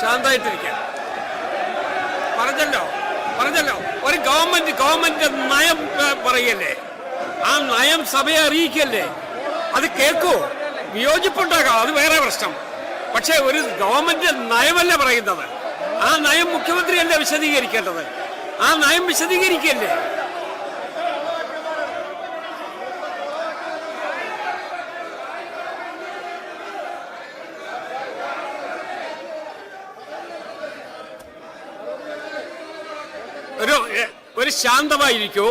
ശാന്തമായിട്ടിരിക്കുക. പറഞ്ഞല്ലോ ഒരു ഗവൺമെന്റ് നയം പറയല്ലേ, ആ നയം സഭയെ അറിയിക്കല്ലേ, അത് കേൾക്കൂ. വിയോജിപ്പുണ്ടാകാം, അത് വേറെ പ്രശ്നം. പക്ഷെ ഒരു ഗവൺമെന്റ് നയമല്ല പറയുന്നത്, ആ നയം മുഖ്യമന്ത്രിയല്ല വിശദീകരിക്കേണ്ടത്. ആ നയം വിശദീകരിക്കല്ലേ. ഒരു ശാന്തമായിരിക്കൂ.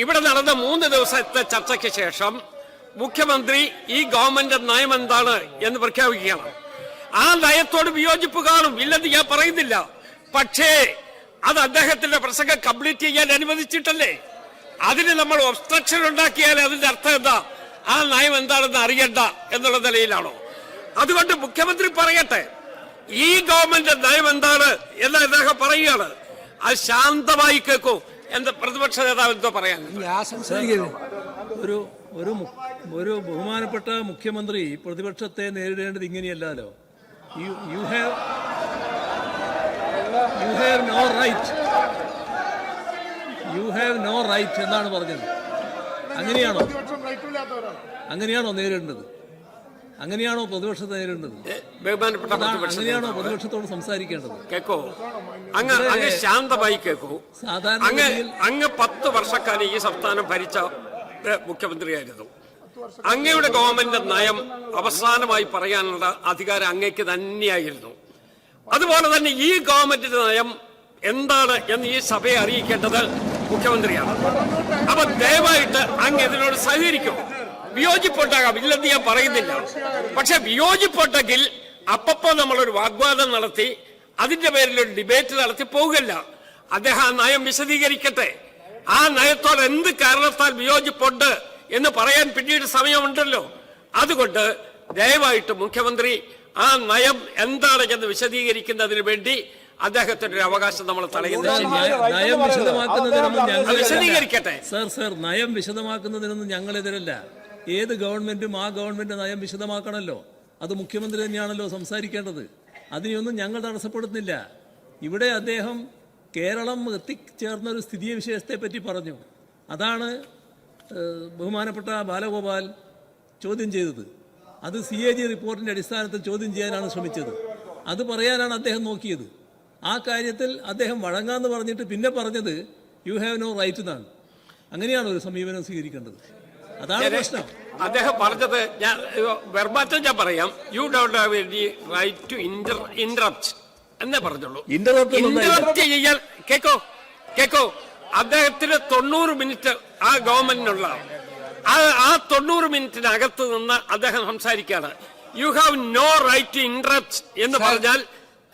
ഇവിടെ നടന്ന 3 ദിവസത്തെ ചർച്ചയ്ക്ക് ശേഷം മുഖ്യമന്ത്രി ഈ ഗവൺമെന്റ് നയം എന്താണ് എന്ന് പ്രഖ്യാപിക്കുകയാണ്. ആ നയത്തോട് വിയോജിപ്പ് കാണും, ഇല്ലെന്ന് ഞാൻ പറയുന്നില്ല. പക്ഷേ അത് അദ്ദേഹത്തിന്റെ പ്രസംഗം കംപ്ലീറ്റ് ചെയ്യാൻ അനുവദിച്ചിട്ടല്ലേ. അതിന് നമ്മൾ ഒബ്സ്ട്രക്ഷൻ ഉണ്ടാക്കിയാൽ അതിന്റെ അർത്ഥം എന്താ? ആ നയം എന്താണെന്ന് അറിയണ്ട എന്നുള്ള നിലയിലാണോ? അതുകൊണ്ട് മുഖ്യമന്ത്രി പറയട്ടെ, ഈ ഗവൺമെന്റ് നയം എന്താണ് എന്ന് അദ്ദേഹം പറയുകയാണ്. അത് ശാന്തമായി കേൾക്കൂ. എന്താ പ്രതിപക്ഷ നേതാവ് എന്തോ പറയാൻ? ഒരു ബഹുമാനപ്പെട്ട മുഖ്യമന്ത്രി പ്രതിപക്ഷത്തെ നേരിടേണ്ടത് ഇങ്ങനെയല്ലോ. യു ഹാവ് നോ റൈറ്റ് എന്നാണ് പറഞ്ഞത്. അങ്ങനെയാണോ നേരിടേണ്ടത്? അങ്ങനെയാണോ പ്രതിപക്ഷത്തെ നേരിടേണ്ടത്? അങ്ങനെയാണോ പ്രതിപക്ഷത്തോട് സംസാരിക്കേണ്ടത്? കേക്കോ, അങ്ങ് ശാന്തമായി കേൾക്കൂ. അങ്ങ് 10 വർഷക്കാലം ഈ സംസ്ഥാനം ഭരിച്ച മുഖ്യമന്ത്രിയായിരുന്നു. അങ്ങയുടെ ഗവൺമെന്റ് നയം അവസാനമായി പറയാനുള്ള അധികാരം അങ്ങേക്ക് തന്നെയായിരുന്നു. അതുപോലെ തന്നെ ഈ ഗവൺമെന്റിന്റെ നയം എന്താണ് എന്ന് ഈ സഭയെ അറിയിക്കേണ്ടത് മുഖ്യമന്ത്രിയാണ്. അപ്പൊ ദയവായിട്ട് അങ്ങ് ഇതിനോട് സഹകരിക്കും. വിയോജിപ്പുണ്ടാകാം, ഇല്ലെന്ന് ഞാൻ പറയുന്നില്ല. പക്ഷെ വിയോജിപ്പുണ്ടെങ്കിൽ അപ്പപ്പോ നമ്മളൊരു വാഗ്വാദം നടത്തി അതിന്റെ പേരിൽ ഒരു ഡിബേറ്റ് നടത്തി പോകില്ല. അദ്ദേഹം ആ നയം വിശദീകരിക്കട്ടെ. ആ നയത്തോട് എന്ത് കാരണത്താൽ വിയോജിപ്പുണ്ട് എന്ന് പറയാൻ പിന്നീട് സമയമുണ്ടല്ലോ. അതുകൊണ്ട് ദയവായിട്ട് മുഖ്യമന്ത്രി ആ നയം എന്താണ് എന്ന് വിശദീകരിക്കുന്നതിന് വേണ്ടി അദ്ദേഹത്തിന്റെ ഒരു അവകാശം നമ്മൾ വിശദീകരിക്കട്ടെ. സർ, നയം വിശദമാക്കുന്നതിനൊന്നും ഞങ്ങളെതിരല്ല. ഏത് ഗവൺമെന്റും ആ ഗവൺമെന്റ് നയം വിശദമാക്കണമല്ലോ. അത് മുഖ്യമന്ത്രി തന്നെയാണല്ലോ സംസാരിക്കേണ്ടത്. അതിനെയൊന്നും ഞങ്ങൾ തടസ്സപ്പെടുന്നില്ല. ഇവിടെ അദ്ദേഹം കേരളം എത്തിച്ചേർന്ന ഒരു സ്ഥിതിവിശേഷത്തെ പറ്റി പറഞ്ഞു. അതാണ് ബഹുമാനപ്പെട്ട ബാലഗോപാൽ ചോദ്യം ചെയ്തത്. അത് CAG റിപ്പോർട്ടിന്റെ അടിസ്ഥാനത്തിൽ ചോദ്യം ചെയ്യാനാണ് ശ്രമിച്ചത്. അത് പറയാനാണ് അദ്ദേഹം നോക്കിയത്. ആ കാര്യത്തിൽ അദ്ദേഹം വഴങ്ങാന്ന് പറഞ്ഞിട്ട് പിന്നെ പറഞ്ഞത് യു ഹാവ് നോ റൈറ്റ് എന്നാണ്. അങ്ങനെയാണ് ഒരു സമീപനം സ്വീകരിക്കേണ്ടത്. അതാണ് പ്രശ്നം. അദ്ദേഹം പറഞ്ഞത് ഞാൻ പറയാം. You don't have any right to interrupt എന്നേ പറഞ്ഞുള്ളൂ. ഇന്ററപ്റ്റ് ചെയ്യാൻ കേക്കോ അദ്ദേഹത്തിന് 90 മിനിറ്റ് ആ ഗവൺമെന്റിനുള്ള ആ 90 മിനിറ്റിനകത്ത് നിന്ന് അദ്ദേഹം സംസാരിക്കുകയാണ്. You have no right to interrupt എന്ന് പറഞ്ഞാൽ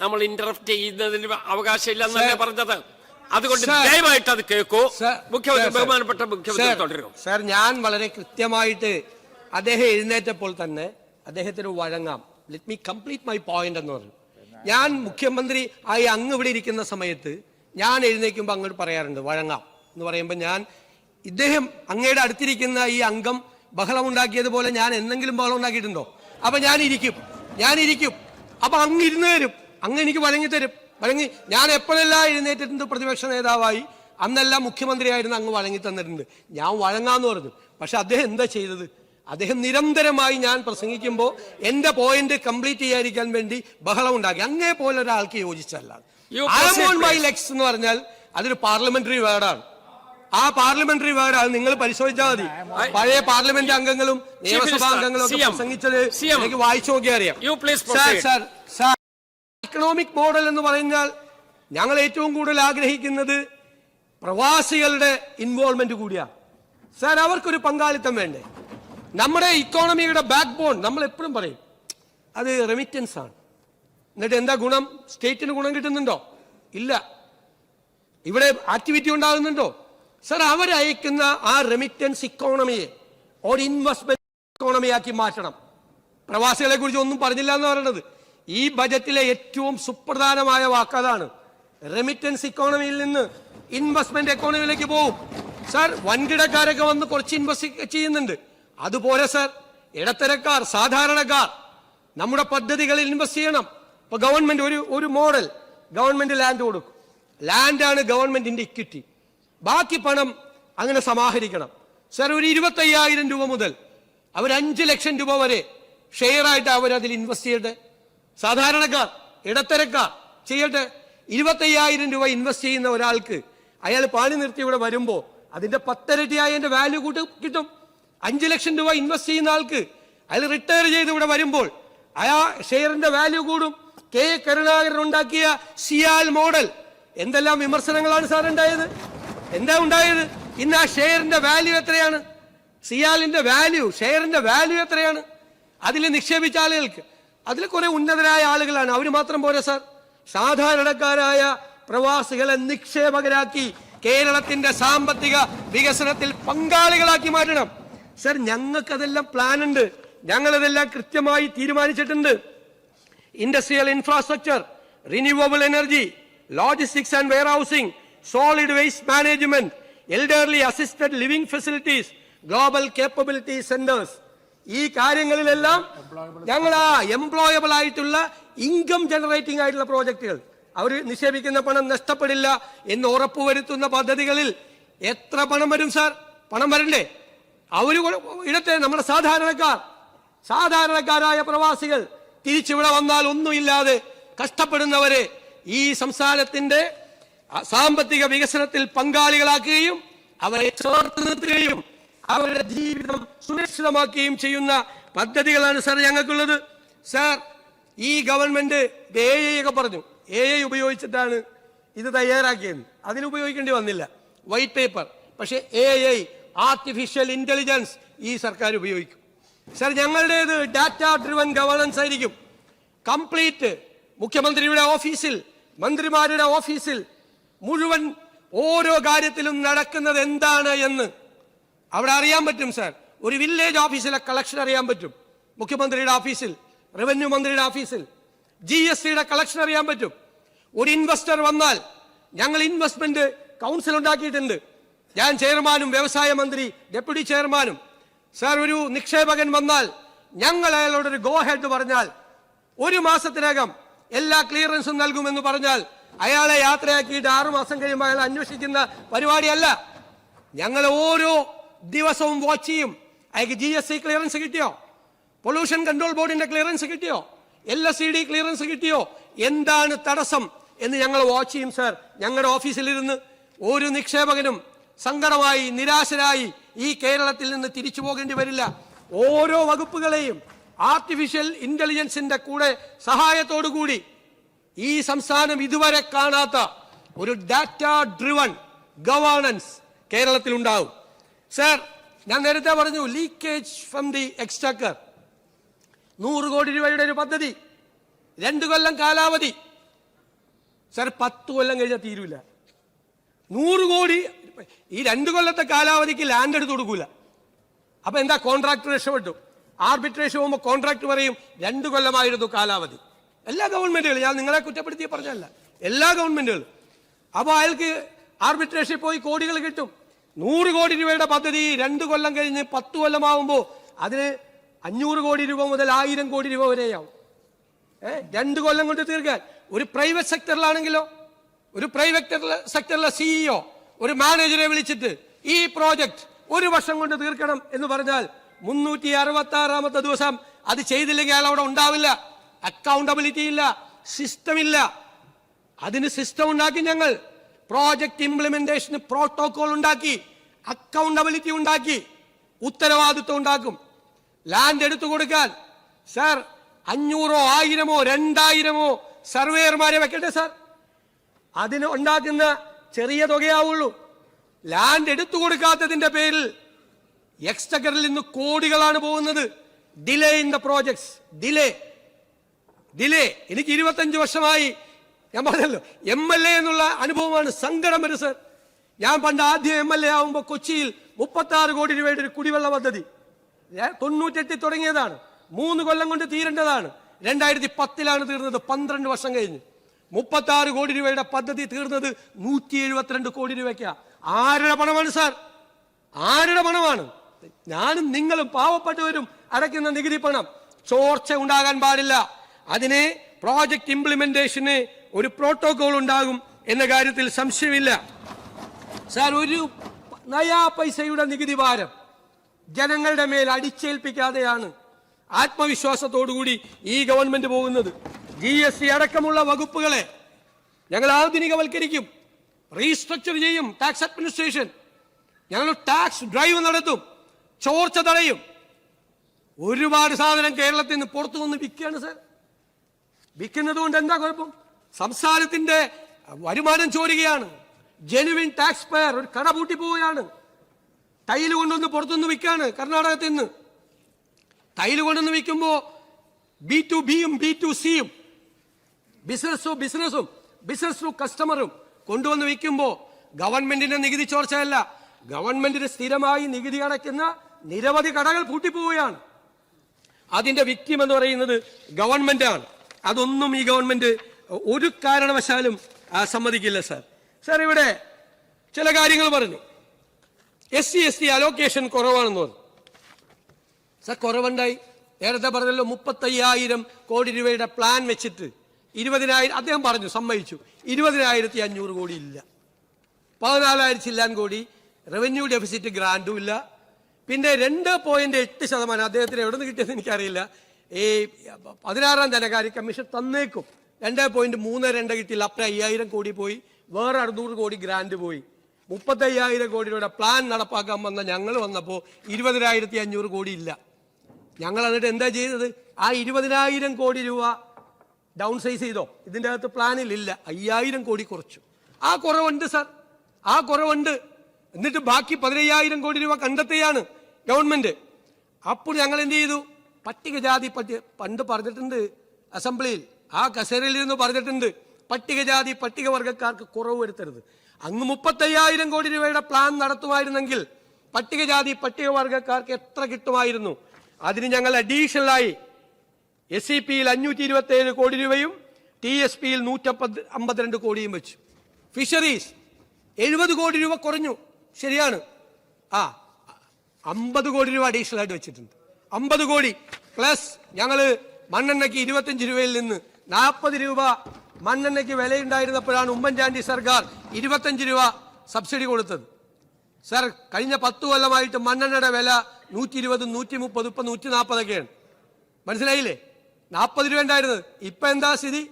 നമ്മൾ ഇന്ററപ്റ്റ് ചെയ്യുന്നതിന് അവകാശമില്ല എന്നല്ലേ പറഞ്ഞത്. അതുകൊണ്ട് ദയവായിട്ട് അത് കേൾക്കൂ. ബഹുമാനപ്പെട്ട മുഖ്യമന്ത്രി തുടരും. സർ, ഞാൻ വളരെ കൃത്യമായിട്ട് അദ്ദേഹം എഴുന്നേറ്റപ്പോൾ തന്നെ അദ്ദേഹത്തിന് വഴങ്ങാം. Let me complete my point എന്ന് പറഞ്ഞു. ഞാൻ മുഖ്യമന്ത്രി ആയി അങ്ങ് ഇവിടെ ഇരിക്കുന്ന സമയത്ത് ഞാൻ എഴുന്നേൽക്കുമ്പോൾ അങ്ങോട്ട് പറയാറുണ്ട് വഴങ്ങാം എന്ന് പറയുമ്പോൾ ഇദ്ദേഹം അങ്ങയുടെ അടുത്തിരിക്കുന്ന ഈ അംഗം ബഹളം ഉണ്ടാക്കിയതുപോലെ ഞാൻ എന്തെങ്കിലും ബഹളം ഉണ്ടാക്കിയിട്ടുണ്ടോ? അപ്പൊ ഞാനിരിക്കും. അപ്പൊ അങ്ങ് ഇരുന്ന് തരും, അങ്ങ് എനിക്ക് വഴങ്ങി ഞാൻ എപ്പോഴെല്ലാം എഴുന്നേറ്റിട്ടുണ്ട് പ്രതിപക്ഷ നേതാവായി അന്നെല്ലാം മുഖ്യമന്ത്രിയായിരുന്നു അങ്ങ് വഴങ്ങി തന്നിട്ടുണ്ട്. ഞാൻ വഴങ്ങാന്ന് പറഞ്ഞു. പക്ഷെ അദ്ദേഹം എന്താ ചെയ്തത്? അദ്ദേഹം നിരന്തരമായി ഞാൻ പ്രസംഗിക്കുമ്പോൾ എന്റെ പോയിന്റ് കംപ്ലീറ്റ് ചെയ്യാതിരിക്കാൻ വേണ്ടി ബഹളം ഉണ്ടാക്കി. അങ്ങേ പോലെ ഒരാൾക്ക് യോജിച്ചല്ല. മൈ ലെഗ്സ് എന്ന് പറഞ്ഞാൽ അതൊരു പാർലമെന്ററി വേർഡാണ്. ആ പാർലമെന്ററി വേർഡ് അത് നിങ്ങൾ പരിശോധിച്ചാൽ മതി. പഴയ പാർലമെന്റ് അംഗങ്ങളും നിയമസഭാ അംഗങ്ങളും ഒക്കെ പ്രസംഗിച്ചത് എനിക്ക് വായിച്ചു നോക്കിയാൽ അറിയാം. ഇക്കണോമിക് മോഡൽ എന്ന് പറഞ്ഞാൽ ഞങ്ങൾ ഏറ്റവും കൂടുതൽ ആഗ്രഹിക്കുന്നത് പ്രവാസികളുടെ ഇൻവോൾവ്മെന്റ് കൂടിയാണ്. സാർ, അവർക്കൊരു പങ്കാളിത്തം വേണ്ടേ? നമ്മുടെ ഇക്കോണമിയുടെ ബാക്ക് ബോൺ നമ്മൾ എപ്പോഴും പറയും അത് റെമിറ്റൻസ് ആണ്. എന്നിട്ട് എന്താ ഗുണം? സ്റ്റേറ്റിന് ഗുണം കിട്ടുന്നുണ്ടോ? ഇല്ല. ഇവിടെ ആക്ടിവിറ്റി ഉണ്ടാകുന്നുണ്ടോ? സർ, അവരയക്കുന്ന ആ റെമിറ്റൻസ് ഇക്കോണമിയെ ഒരു ഇൻവെസ്റ്റ്മെന്റ് ഇക്കോണമിയാക്കി മാറ്റണം. പ്രവാസികളെ കുറിച്ച് ഒന്നും പറഞ്ഞില്ല എന്ന് പറയുന്നത് ഈ ബജറ്റിലെ ഏറ്റവും സുപ്രധാനമായ വാക്കതാണ്. റെമിറ്റൻസ് ഇക്കോണമിയിൽ നിന്ന് ഇൻവെസ്റ്റ്മെന്റ് എക്കോണമിയിലേക്ക് പോകും. സർ, വൻകിടക്കാരൊക്കെ വന്ന് കുറച്ച് ഇൻവെസ്റ്റ് ചെയ്യുന്നുണ്ട്. അതുപോലെ സർ, ഇടത്തരക്കാർ, സാധാരണക്കാർ നമ്മുടെ പദ്ധതികളിൽ ഇൻവെസ്റ്റ് ചെയ്യണം. ഇപ്പൊ ഗവൺമെന്റ് ഒരു മോഡൽ ഗവൺമെന്റ് ലാൻഡ് കൊടുക്കും. ലാൻഡാണ് ഗവൺമെന്റിന്റെ ഇക്വിറ്റി. ബാക്കി പണം അങ്ങനെ സമാഹരിക്കണം. സർ, ഒരു 25,000 രൂപ മുതൽ അവർ 5 ലക്ഷം രൂപ വരെ ഷെയർ ആയിട്ട് അവരതിൽ ഇൻവെസ്റ്റ് ചെയ്യട്ടെ. സാധാരണക്കാർ, ഇടത്തരക്കാർ ചെയ്യട്ടെ. 25,000 രൂപ ഇൻവെസ്റ്റ് ചെയ്യുന്ന ഒരാൾക്ക് അയാൾ പണി നിർത്തി ഇവിടെ വരുമ്പോൾ അതിന്റെ 10 ഇരട്ടിയായി അതിന്റെ വാല്യൂ കിട്ടും. 5 ലക്ഷം രൂപ ഇൻവെസ്റ്റ് ചെയ്യുന്ന ആൾക്ക് അയാൾ റിട്ടയർ ചെയ്ത് ഇവിടെ വരുമ്പോൾ ഷെയറിന്റെ വാല്യൂ കൂടും. കെ കരുണാകരൻ ഉണ്ടാക്കിയ സിയാൽ മോഡൽ എന്തെല്ലാം വിമർശനങ്ങളാണ് സാർ ഉണ്ടായത്? എന്താ ഉണ്ടായത്? ഇന്ന് ആ ഷെയറിന്റെ വാല്യൂ എത്രയാണ്? സിയാലിന്റെ വാല്യൂ, ഷെയറിന്റെ വാല്യൂ എത്രയാണ്? അതിൽ നിക്ഷേപിച്ച ആളുകൾക്ക്, അതിൽ കുറെ ഉന്നതരായ ആളുകളാണ്, അവർ മാത്രം പോരാ സാർ. സാധാരണക്കാരായ പ്രവാസികളെ നിക്ഷേപകരാക്കി കേരളത്തിന്റെ സാമ്പത്തിക വികസനത്തിൽ പങ്കാളികളാക്കി മാറ്റണം. സർ, ഞങ്ങൾക്കതെല്ലാം പ്ലാൻ ഉണ്ട്, ഞങ്ങളതെല്ലാം കൃത്യമായി തീരുമാനിച്ചിട്ടുണ്ട്. Industrial infrastructure, renewable energy, logistics and warehousing, solid waste management, elderly assisted living facilities, global capability centres, ഈ കാര്യങ്ങളിലെല്ലാം ഞങ്ങൾ എംപ്ലോയബിൾ ആയിട്ടുള്ള ഇൻകം ജനറേറ്റിംഗ് ആയിട്ടുള്ള പ്രോജക്റ്റുകൾ, അവർ നിക്ഷേപിക്കുന്ന പണം നഷ്ടപ്പെടില്ല എന്ന് ഉറപ്പുവരുത്തുന്ന പദ്ധതികളിൽ എത്ര പണം വരും സാർ? പണം വരണ്ടേ? അവർ ഇടത്തെ നമ്മുടെ സാധാരണക്കാരായ പ്രവാസികൾ തിരിച്ചിവിടെ വന്നാൽ ഒന്നുമില്ലാതെ കഷ്ടപ്പെടുന്നവരെ ഈ സംസ്ഥാനത്തിന്റെ സാമ്പത്തിക വികസനത്തിൽ പങ്കാളികളാക്കുകയും അവരെ ചേർത്ത് നിർത്തുകയും അവരുടെ ജീവിതം സുരക്ഷിതമാക്കുകയും ചെയ്യുന്ന പദ്ധതികളാണ് സാർ ഞങ്ങൾക്കുള്ളത്. സാർ, ഈ ഗവൺമെന്റ് AI ഒക്കെ പറഞ്ഞു, AI ഉപയോഗിച്ചിട്ടാണ് ഇത് തയ്യാറാക്കിയത്. അതിനുപയോഗിക്കേണ്ടി വന്നില്ല, വൈറ്റ് പേപ്പർ. പക്ഷെ AI, ആർട്ടിഫിഷ്യൽ ഇന്റലിജൻസ് ഈ സർക്കാർ ഉപയോഗിക്കും. സാർ, ഞങ്ങളുടേത് ഡാറ്റ ഡ്രിവൻ ഗവേണൻസ് ആയിരിക്കും. കംപ്ലീറ്റ് മുഖ്യമന്ത്രിയുടെ ഓഫീസിൽ, മന്ത്രിമാരുടെ ഓഫീസിൽ മുഴുവൻ ഓരോ കാര്യത്തിലും നടക്കുന്നത് എന്താണ് എന്ന് അവിടെ അറിയാൻ പറ്റും സാർ. ഒരു വില്ലേജ് ഓഫീസിലെ കളക്ഷൻ അറിയാൻ പറ്റും, മുഖ്യമന്ത്രിയുടെ ഓഫീസിൽ, റവന്യൂ മന്ത്രിയുടെ ഓഫീസിൽ. GSTയുടെ കളക്ഷൻ അറിയാൻ പറ്റും. ഒരു ഇൻവെസ്റ്റർ വന്നാൽ ഞങ്ങൾ ഇൻവെസ്റ്റ്മെന്റ് കൗൺസിൽ ഉണ്ടാക്കിയിട്ടുണ്ട്. ഞാൻ ചെയർമാനും വ്യവസായ മന്ത്രി ഡെപ്യൂട്ടി ചെയർമാനും. സാർ, ഒരു നിക്ഷേപകൻ വന്നാൽ ഞങ്ങൾ അയാളോടൊരു ഗോ ഹെഡ് പറഞ്ഞാൽ 1 മാസത്തിനകം എല്ലാ ക്ലിയറൻസും നൽകുമെന്ന് പറഞ്ഞാൽ അയാളെ യാത്രയാക്കിയിട്ട് 6 മാസം കഴിയുമ്പോൾ അയാൾ അന്വേഷിക്കുന്ന പരിപാടിയല്ല. ഞങ്ങൾ ഓരോ ദിവസവും വാച്ച് ചെയ്യും. അയാൾക്ക് GST ക്ലിയറൻസ് കിട്ടിയോ, പൊല്യൂഷൻ കൺട്രോൾ ബോർഡിന്റെ ക്ലിയറൻസ് കിട്ടിയോ, LSED ക്ലിയറൻസ് കിട്ടിയോ, എന്താണ് തടസ്സം എന്ന് ഞങ്ങൾ വാച്ച് ചെയ്യും സാർ. ഞങ്ങളുടെ ഓഫീസിലിരുന്ന് ഒരു നിക്ഷേപകനും സങ്കടമായി നിരാശരായി ഈ കേരളത്തിൽ നിന്ന് തിരിച്ചു പോകേണ്ടി വരില്ല. ഓരോ വകുപ്പുകളെയും ആർട്ടിഫിഷ്യൽ ഇന്റലിജൻസിന്റെ കൂടെ സഹായത്തോടുകൂടി ഈ സംസ്ഥാനം ഇതുവരെ കാണാത്ത ഒരു ഡാറ്റ ഡ്രിവൺ ഗവേണൻസ് കേരളത്തിൽ ഉണ്ടാവും. സാർ, ഞാൻ നേരത്തെ പറഞ്ഞു ലീക്കേജ് ഫ്രം ദി എക്സ്ചക്കർ, 100 കോടി രൂപയുടെ ഒരു പദ്ധതി, 2 കൊല്ലം കാലാവധി. സാർ, 10 കൊല്ലം കഴിഞ്ഞാൽ തീരൂല. 100 കോടി ഈ 2 കൊല്ലത്തെ കാലാവധിക്ക് ലാൻഡ് എടുത്ത് കൊടുക്കൂല. അപ്പൊ എന്താ, കോൺട്രാക്ടർ രക്ഷപ്പെട്ടു. ആർബിട്രേഷൻ പോകുമ്പോൾ കോൺട്രാക്ട് പറയും 2 കൊല്ലമായിരുന്നു കാലാവധി. എല്ലാ ഗവൺമെന്റുകളും, ഞാൻ നിങ്ങളെ കുറ്റപ്പെടുത്തി പറഞ്ഞല്ല, എല്ലാ ഗവൺമെന്റുകളും. അപ്പോൾ അയാൾക്ക് ആർബിട്രേഷനിൽ പോയി കോടികൾ കിട്ടും. 100 കോടി രൂപയുടെ പദ്ധതി 2 കൊല്ലം കഴിഞ്ഞ് 10 കൊല്ലമാവുമ്പോൾ അതിന് 500 കോടി രൂപ മുതൽ 1000 കോടി രൂപ വരെയാവും. 2 കൊല്ലം കൊണ്ട് തീർക്കാൻ. ഒരു പ്രൈവറ്റ് സെക്ടറിലാണെങ്കിലോ, ഒരു പ്രൈവറ്റ് സെക്ടറിലെ CEO ഒരു മാനേജറെ വിളിച്ചിട്ട് ഈ പ്രോജക്റ്റ് 1 വർഷം കൊണ്ട് തീർക്കണം എന്ന് പറഞ്ഞാൽ 366ാമത്തെ ദിവസം അത് ചെയ്തില്ലെങ്കിൽ അയാൾ അവിടെ ഉണ്ടാവില്ല. അക്കൗണ്ടബിലിറ്റി ഇല്ല, സിസ്റ്റം ഇല്ല. അതിന് സിസ്റ്റം ഉണ്ടാക്കി ഞങ്ങൾ. പ്രോജക്ട് ഇംപ്ലിമെന്റേഷന് പ്രോട്ടോകോൾ ഉണ്ടാക്കി, അക്കൗണ്ടബിലിറ്റി ഉണ്ടാക്കി, ഉത്തരവാദിത്വം ഉണ്ടാക്കും. ലാൻഡ് എടുത്തു കൊടുക്കാൻ സാർ 500ഓ 1000ഓ 2000ഓ സർവേയർമാരെ വെക്കട്ടെ സാർ. അതിന് ഉണ്ടാക്കുന്ന ചെറിയ തുകയാവുള്ളൂ. ലാൻഡ് എടുത്തു കൊടുക്കാത്തതിന്റെ പേരിൽ എക്സ്ചക്കറിൽ നിന്ന് കോടികളാണ് പോകുന്നത്. Delay in the projects, delay. എനിക്ക് 25 വർഷമായി, ഞാൻ പറഞ്ഞല്ലോ, MLA എന്നുള്ള അനുഭവമാണ്. സങ്കടം വരും സർ. ഞാൻ പണ്ട് ആദ്യം MLA ആവുമ്പോൾ കൊച്ചിയിൽ 36 കോടി രൂപയുടെ ഒരു കുടിവെള്ള പദ്ധതി 98 തുടങ്ങിയതാണ്. 3 കൊല്ലം കൊണ്ട് തീരേണ്ടതാണ്. 2010 തീർന്നത്. 12 വർഷം കഴിഞ്ഞ് 36 കോടി രൂപയുടെ പദ്ധതി തീർന്നത് 172 കോടി രൂപയ്ക്കാ. ആരുടെ പണമാണ് സാർ? ആരുടെ പണമാണ്? ഞാനും നിങ്ങളും പാവപ്പെട്ടവരും അടയ്ക്കുന്ന നികുതി പണം. ചോർച്ച ഉണ്ടാകാൻ പാടില്ല. അതിനെ പ്രോജക്റ്റ് ഇംപ്ലിമെന്റേഷന് ഒരു പ്രോട്ടോകോൾ ഉണ്ടാകും എന്ന കാര്യത്തിൽ സംശയമില്ല. സാർ, ഒരു നയാ പൈസയുടെ നികുതി ഭാരം ജനങ്ങളുടെ മേൽ അടിച്ചേൽപ്പിക്കാതെയാണ് ആത്മവിശ്വാസത്തോടുകൂടി ഈ ഗവൺമെന്റ് പോകുന്നത്. GST അടക്കമുള്ള വകുപ്പുകളെ ഞങ്ങൾ ആധുനികവൽക്കരിക്കും, റീസ്ട്രക്ചർ ചെയ്യും. ടാക്സ് അഡ്മിനിസ്ട്രേഷൻ ഞങ്ങൾ ടാക്സ് ഡ്രൈവ് നടത്തും, ചോർച്ച തടയും. ഒരുപാട് സാധനം കേരളത്തിൽ നിന്ന് പുറത്തു വന്ന് വിൽക്കുകയാണ് സാർ. വിൽക്കുന്നത് കൊണ്ട് എന്താ കുഴപ്പം? സംസ്ഥാനത്തിന്റെ വരുമാനം ചോരുകയാണ്. ജെനുവിൻ ടാക്സ് പെയർ ഒരു കട പൂട്ടി പോവുകയാണ്. ടൈല് കൊണ്ടുവന്ന് പുറത്തുനിന്ന് വിൽക്കാണ്. കർണാടകത്തിൽ നിന്ന് ടൈല് കൊണ്ടുവന്ന് വിൽക്കുമ്പോൾ B2Bയും B2Cയും ബിസിനസ് ടു കസ്റ്റമറും കൊണ്ടുവന്ന് വിൽക്കുമ്പോൾ ഗവൺമെന്റിന്റെ നികുതി ചോർച്ചയല്ല, ഗവൺമെന്റിന് സ്ഥിരമായി നികുതി അടയ്ക്കുന്ന നിരവധി കടകൾ പൂട്ടിപ്പോവുകയാണ്. അതിന്റെ വിക്ടിം എന്ന് പറയുന്നത് ഗവൺമെന്റാണ്. അതൊന്നും ഈ ഗവൺമെന്റ് ഒരു കാരണവശാലും സമ്മതിക്കില്ല സാർ. സാർ, ഇവിടെ ചില കാര്യങ്ങൾ പറഞ്ഞു. SC/ST അലോക്കേഷൻ കുറവാണെന്ന് പറഞ്ഞു. സാർ, കുറവുണ്ടായി. നേരത്തെ പറഞ്ഞല്ലോ 35,000 കോടി രൂപയുടെ പ്ലാൻ വെച്ചിട്ട് 20,000 അദ്ദേഹം പറഞ്ഞു, സമ്മതിച്ചു. 20,500 കോടി ഇല്ല. 14,000 ചില്ലാൻ കോടി റവന്യൂ ഡെഫിസിറ്റ് ഗ്രാൻഡും ഇല്ല. പിന്നെ 2.8% അദ്ദേഹത്തിന് എവിടെ നിന്ന് കിട്ടിയെന്ന് എനിക്കറിയില്ല. ഈ 16ാം ധനകാര്യ കമ്മീഷൻ തന്നേക്കും. 2.32 കിട്ടിയില്ല. അപ്പം 5,000 കോടി പോയി. വേറെ 600 കോടി ഗ്രാൻഡ് പോയി. 35,000 കോടി രൂപയുടെ പ്ലാൻ നടപ്പാക്കാൻ വന്ന ഞങ്ങൾ വന്നപ്പോൾ 20,500 കോടി ഇല്ല. ഞങ്ങൾ എന്നിട്ട് എന്താ ചെയ്തത്? ആ 20,000 കോടി രൂപ ഡൗൺ സൈസ് ചെയ്തോ? ഇതിൻ്റെ അകത്ത് പ്ലാനിൽ ഇല്ല. 5,000 കോടി കുറച്ചു. ആ കുറവുണ്ട് സാർ, ആ കുറവുണ്ട്. എന്നിട്ട് ബാക്കി 15,000 കോടി രൂപ കണ്ടെത്തുകയാണ് ഗവൺമെന്റ്. അപ്പോൾ ഞങ്ങൾ എന്ത് ചെയ്തു? പട്ടികജാതി പണ്ട് പറഞ്ഞിട്ടുണ്ട് അസംബ്ലിയിൽ, ആ കസേരയിൽ നിന്ന് പറഞ്ഞിട്ടുണ്ട്, പട്ടികജാതി പട്ടികവർഗക്കാർക്ക് കുറവ് വരുത്തരുത്. അങ്ങ് 35,000 കോടി രൂപയുടെ പ്ലാൻ നടത്തുമായിരുന്നെങ്കിൽ പട്ടികജാതി പട്ടികവർഗക്കാർക്ക് എത്ര കിട്ടുമായിരുന്നു? അതിന് ഞങ്ങൾ അഡീഷണലായി SEPയിൽ 527 കോടി രൂപയും TSPയിൽ 152 കോടിയും വെച്ചു. ഫിഷറീസ് 70 കോടി രൂപ കുറഞ്ഞു, ശരിയാണ്. 50 കോടി രൂപ അഡീഷണൽ ആയിട്ട് വെച്ചിട്ടുണ്ട്. 50 കോടി പ്ലസ് ഞങ്ങൾ മണ്ണെണ്ണയ്ക്ക് 25 രൂപയിൽ നിന്ന് 40 രൂപ മണ്ണെണ്ണയ്ക്ക് വിലയുണ്ടായിരുന്നപ്പോഴാണ് ഉമ്മൻചാണ്ടി സർക്കാർ 25 രൂപ സബ്സിഡി കൊടുത്തത്. സാർ, കഴിഞ്ഞ 10 കൊല്ലമായിട്ട് മണ്ണെണ്ണയുടെ വില 120, 130, ഇപ്പം 140ഒക്കെയാണ്. മനസ്സിലായില്ലേ? 40 രൂപ ഉണ്ടായിരുന്നത്. ഇപ്പം എന്താ സ്ഥിതി?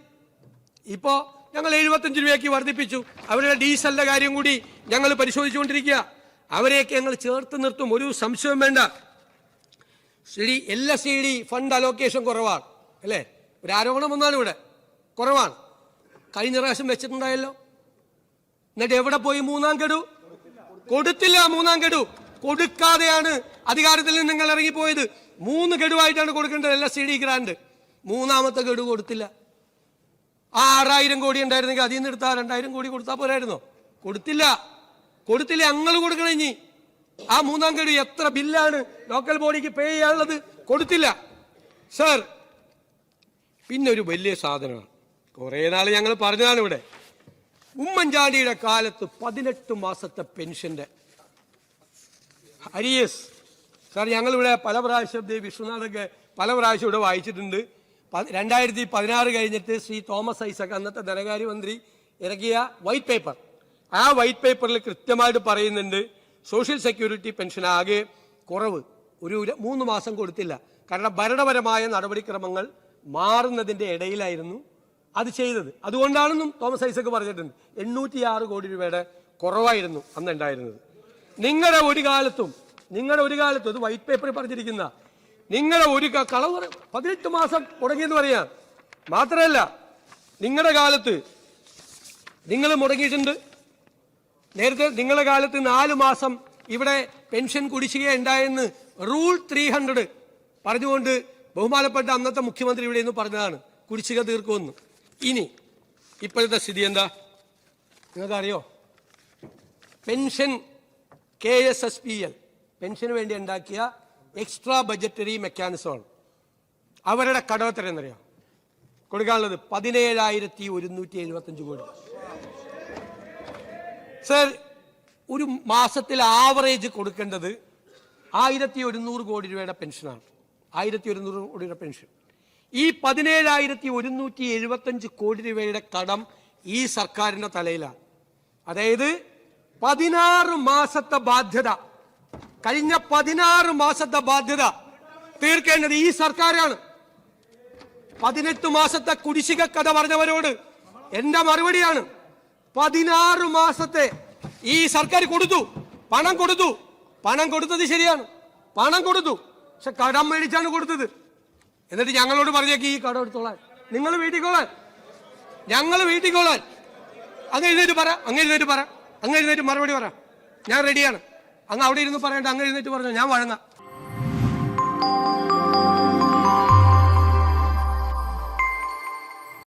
ഇപ്പോൾ ഞങ്ങൾ 75 രൂപയ്ക്ക് വർദ്ധിപ്പിച്ചു. അവരുടെ ഡീസലിന്റെ കാര്യം കൂടി ഞങ്ങൾ പരിശോധിച്ചുകൊണ്ടിരിക്കുക. അവരെയൊക്കെ ഞങ്ങൾ ചേർത്ത് നിർത്തും, ഒരു സംശയവും വേണ്ട. LSD ഫണ്ട് അലോക്കേഷൻ കുറവാണ് അല്ലേ? ഒരു ആരോപണം ഒന്നാണ് ഇവിടെ, കുറവാണ്. കഴിഞ്ഞ പ്രാവശ്യം വെച്ചിട്ടുണ്ടായല്ലോ. എന്നിട്ട് എവിടെ പോയി 3ാം ഗഡു? കൊടുത്തില്ല. 3ാം ഗഡു കൊടുക്കാതെയാണ് അധികാരത്തിൽ നിന്ന് നിങ്ങൾ ഇറങ്ങിപ്പോയത്. 3 ഗഡുവായിട്ടാണ് കൊടുക്കേണ്ടത് LSD ഗ്രാന്റ്. 3ാമത്തെ ഗഡു കൊടുത്തില്ല. ആ 6,000 കോടി ഉണ്ടായിരുന്നെങ്കിൽ അതിൽ നിന്ന് എടുത്താൽ 2,000 കോടി കൊടുത്താൽ പോരായിരുന്നോ? കൊടുത്തില്ല. ഞങ്ങൾ കൊടുക്കണം. ഇനി ആ 3ാം ഗഡു എത്ര ബില്ലാണ് ലോക്കൽ ബോഡിക്ക് പേ ചെയ്യാനുള്ളത്? കൊടുത്തില്ല സാർ. പിന്നെ ഒരു വലിയ സാധനമാണ്, കുറേ നാൾ ഞങ്ങൾ പറഞ്ഞതാണ് ഇവിടെ. ഉമ്മൻചാണ്ടിയുടെ കാലത്ത് 18 മാസത്തെ പെൻഷന്റെ അരിയസ്. സാർ, ഞങ്ങളിവിടെ പല പ്രാവശ്യം വിശ്വനാഥൊക്കെ പല പ്രാവശ്യം ഇവിടെ വായിച്ചിട്ടുണ്ട്. 2016 കഴിഞ്ഞിട്ട് ശ്രീ തോമസ് ഐസക്, അന്നത്തെ ധനകാര്യമന്ത്രി, ഇറക്കിയ വൈറ്റ് പേപ്പർ. ആ വൈറ്റ് പേപ്പറിൽ കൃത്യമായിട്ട് പറയുന്നുണ്ട് സോഷ്യൽ സെക്യൂരിറ്റി പെൻഷൻ ആകെ കുറവ് ഒരു 3 മാസം കൊടുത്തില്ല. കാരണം ഭരണപരമായ നടപടിക്രമങ്ങൾ മാറുന്നതിൻ്റെ ഇടയിലായിരുന്നു അത് ചെയ്തത്. അതുകൊണ്ടാണെന്നും തോമസ് ഐസക് പറഞ്ഞിട്ടുണ്ട്. 806 കോടി രൂപയുടെ കുറവായിരുന്നു അന്ന് ഉണ്ടായിരുന്നത്. നിങ്ങളുടെ ഒരു കാലത്തും ഇത് വൈറ്റ് പേപ്പറിൽ പറഞ്ഞിരിക്കുന്ന നിങ്ങളുടെ ഒരു കളവ് 18 മാസം മുടങ്ങിയെന്ന് പറയാം. മാത്രമല്ല, നിങ്ങളുടെ കാലത്ത് നിങ്ങൾ മുടങ്ങിയിട്ടുണ്ട്. നേരത്തെ നിങ്ങളുടെ കാലത്ത് 4 മാസം ഇവിടെ പെൻഷൻ കുടിശ്ശിക ഉണ്ടായെന്ന് റൂൾ 300 പറഞ്ഞുകൊണ്ട് ബഹുമാനപ്പെട്ട അന്നത്തെ മുഖ്യമന്ത്രി ഇവിടെ നിന്ന് പറഞ്ഞതാണ്, കുടിശ്ശിക തീർക്കുമെന്ന്. ഇനി ഇപ്പോഴത്തെ സ്ഥിതി എന്താ നിങ്ങൾക്കറിയോ? പെൻഷൻ KSSPL പെൻഷന് വേണ്ടി ഉണ്ടാക്കിയ എക്സ്ട്രാ ബജറ്ററി മെക്കാനിസമാണ്. അവരുടെ കടം എത്ര എന്നറിയാം? കൊടുക്കാനുള്ളത് 17,175 കോടി. സർ, ഒരു മാസത്തിൽ ആവറേജ് കൊടുക്കേണ്ടത് 1,100 കോടി രൂപയുടെ പെൻഷനാണ്. 1,100 കോടിയുടെ പെൻഷൻ. ഈ 17,175 കോടി രൂപയുടെ കടം ഈ സർക്കാരിന്റെ തലയിലാണ്. അതായത് 16 മാസത്തെ ബാധ്യത, കഴിഞ്ഞ 16 മാസത്തെ ബാധ്യത തീർക്കേണ്ടത് ഈ സർക്കാരാണ്. 18 മാസത്തെ കുടിശ്ശിക കഥ പറഞ്ഞവരോട് എന്റെ മറുപടിയാണ്, 16 മാസത്തെ ഈ സർക്കാർ കൊടുത്തു, പണം കൊടുത്തു. പണം കൊടുത്തത് ശരിയാണ്, പണം കൊടുത്തു. പക്ഷെ കടം മേടിച്ചാണ് കൊടുത്തത്. എന്നിട്ട് ഞങ്ങളോട് പറഞ്ഞേക്ക് ഈ കടം എടുത്തോളാൻ, നിങ്ങൾ വീട്ടിക്കോളാൻ, ഞങ്ങൾ വീട്ടിക്കോളാൻ. അങ്ങ് എഴുന്നേറ്റ് പറ, അങ്ങ് എഴുന്നേറ്റ് പറ, അങ്ങ് എഴുന്നേറ്റ് മറുപടി പറ. ഞാൻ റെഡിയാണ്. അങ്ങ് അവിടെ ഇരുന്ന് പറയണ്ട, അങ്ങ് എഴുന്നേറ്റ് പറഞ്ഞോ, ഞാൻ വഴങ്ങാം.